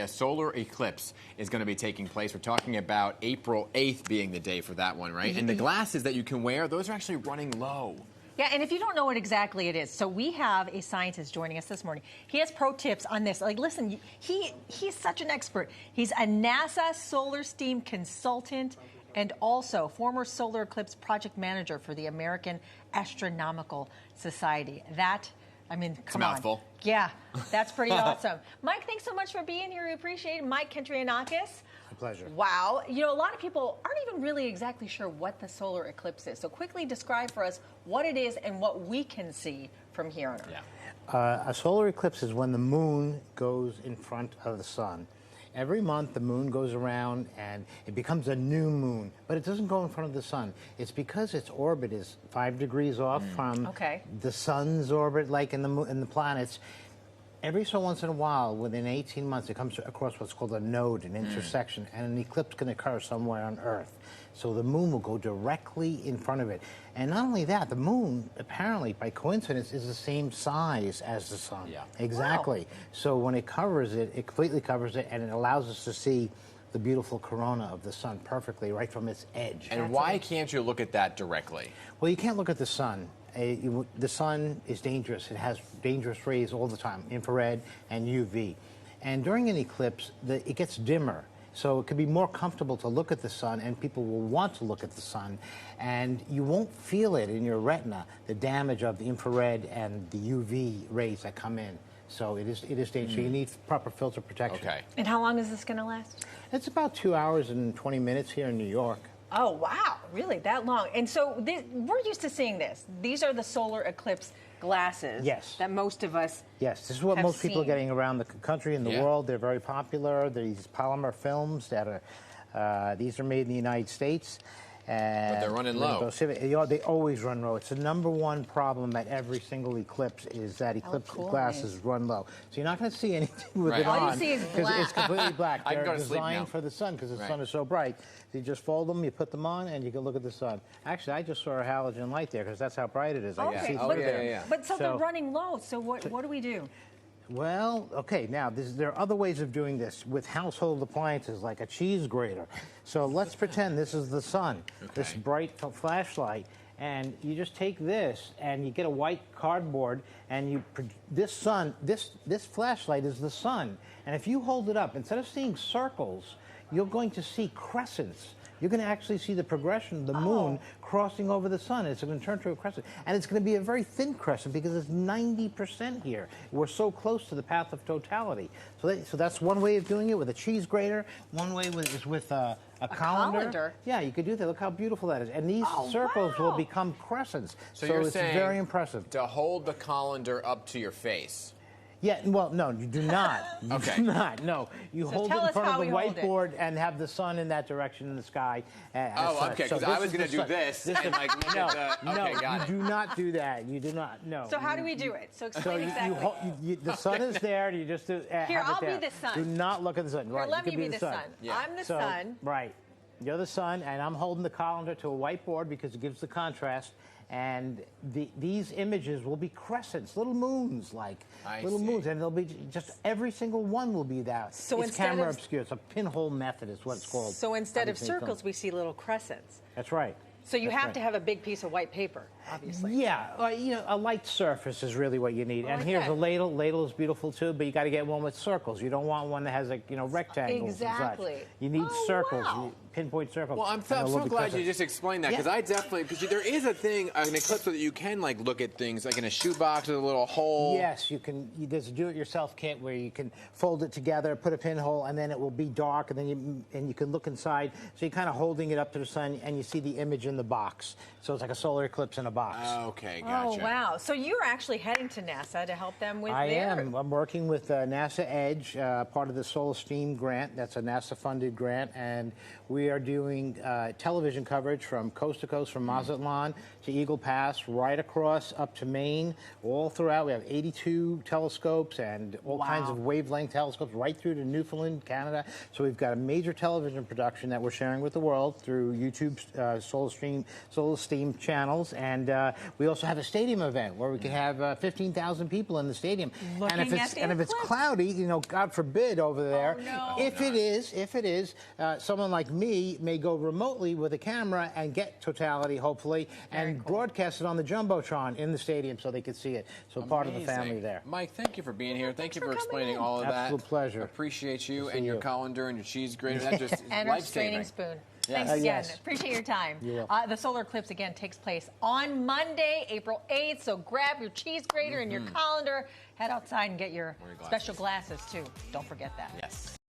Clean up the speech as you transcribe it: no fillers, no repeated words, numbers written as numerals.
a solar eclipse is going to be taking place. We're talking about April 8th being the day for that one, right? And the glasses that you can wear, those are actually running low. Yeah, and if you don't know what exactly it is, so we have a scientist joining us this morning. He has pro tips on this. Like, listen, he's such an expert. He's a NASA solar steam consultant and also former solar eclipse project manager for the American Astronomical Society. I mean, come on. Mouthful. Yeah, that's pretty awesome. Mike, thanks so much for being here. We appreciate it. Mike Kentrianakis. My pleasure. Wow. You know, a lot of people aren't even really exactly sure what the solar eclipse is. So quickly describe for us what it is and what we can see from here on Earth. Yeah. A solar eclipse is when the moon goes in front of the sun. Every month, the moon goes around and it becomes a new moon, but it doesn't go in front of the sun. It's because its orbit is 5 degrees off from the sun's orbit, like in the planets. Every so once in a while, within 18 months, it comes across what's called a node, an intersection, and an eclipse can occur somewhere on Earth. So the moon will go directly in front of it. And not only that, the moon, apparently, by coincidence, is the same size as the sun. Yeah. Exactly. Wow. So when it covers it, it completely covers it, and it allows us to see the beautiful corona of the sun perfectly right from its edge. And why can't you look at that directly? Well, you can't look at the sun. The sun is dangerous. It has dangerous rays all the time, infrared and UV. And during an eclipse, it gets dimmer. So it could be more comfortable to look at the sun, and people will want to look at the sun. And you won't feel it in your retina, the damage of the infrared and the UV rays that come in. So it is dangerous. You need proper filter protection. Okay. And how long is this going to last? It's about 2 hours and 20 minutes here in New York. Oh, wow. Really? That long? And so we're used to seeing this. These are the solar eclipse glasses that most of us Yes, this is what most people are getting around the country and the world. They're very popular. These polymer films that are, these are made in the United States. But they're running low. They always run low. It's the #1 problem at every single eclipse is that eclipse glasses run low. So you're not going to see anything with it on. All you see is black. It's completely black. They're go to sleep now. designed for the sun because the sun is so bright. So you just fold them, you put them on, and you can look at the sun. Actually, I just saw a halogen light there because that's how bright it is. I can see through there. But so they're running low. So what do we do? Well, okay, now there are other ways of doing this with household appliances like a cheese grater. So let's pretend this is the sun, this bright flashlight, and you just take this and you get a white cardboard and this flashlight is the sun. And if you hold it up, instead of seeing circles, you're going to see crescents. You're going to actually see the progression of the moon crossing over the sun. It's going to turn to a crescent. And it's going to be a very thin crescent because it's 90% here. We're so close to the path of totality. So that's one way of doing it with a cheese grater. One way is with a colander. Yeah, you could do that. Look how beautiful that is. And these circles will become crescents. So you're it's saying very impressive. To hold the colander up to your face. Yeah, well, no, you do not. You do not. No, you hold it in front of the whiteboard and have the sun in that direction in the sky. Okay, because I was going to do this and like look at the... Okay, got it. You do not do that. You do not. No. So how do we do it? So explain exactly. The sun is there. You just do. Here, I'll be the sun. Do not look at the sun. Here, let me be the sun. I'm the sun. Right. You're the sun, and I'm holding the colander to a whiteboard because it gives the contrast. And these images will be crescents, little moons, moons, and they'll be just every single one will be that. So it's camera obscure. It's a pinhole method, is what it's called. So instead of circles, we see little crescents. That's right. So you have to have a big piece of white paper, obviously. Yeah, a light surface is really what you need. And here's a ladle. Ladle is beautiful too, but you got to get one with circles. You don't want one that has rectangles. Exactly. And such. You need circles. Wow. Pinpoint circles. Well, I'm so glad you just explained that because I definitely there is a thing, an eclipse that you can look at things like in a shoebox with a little hole. Yes, you can. There's a do-it-yourself kit where you can fold it together, put a pinhole, and then it will be dark, and then you can look inside. So you're kind of holding it up to the sun, and you see the image in the box. So it's like a solar eclipse in a box. Okay, gotcha. Oh, wow. So you're actually heading to NASA to help them with I am. I'm working with NASA Edge, part of the Solar Steam grant. That's a NASA-funded grant, and we are doing television coverage from coast to coast, from Mazatlan to Eagle Pass, right across up to Maine, all throughout. We have 82 telescopes and all kinds of wavelength telescopes right through to Newfoundland, Canada. So we've got a major television production that we're sharing with the world through YouTube's Solar Steam channels, and And we also have a stadium event where we can have 15,000 people in the stadium. Looking and if it's cloudy, you know, God forbid over there. Oh, no. If it is, someone like me may go remotely with a camera and get totality, hopefully, and broadcast it on the Jumbotron in the stadium so they could see it. So part of the family there. Mike, thank you for being here. Thank you for for explaining coming in. all of that. Absolute pleasure. Appreciate you See and your you. colander and your cheese grater. That just is And our life-saving. straining spoon. Yes. Thanks again. Yes. Appreciate your time. You're The solar eclipse again takes place on Monday, April 8th. So grab your cheese grater and your colander. Head outside and get your Wear your special glasses too. Don't forget that. Yes.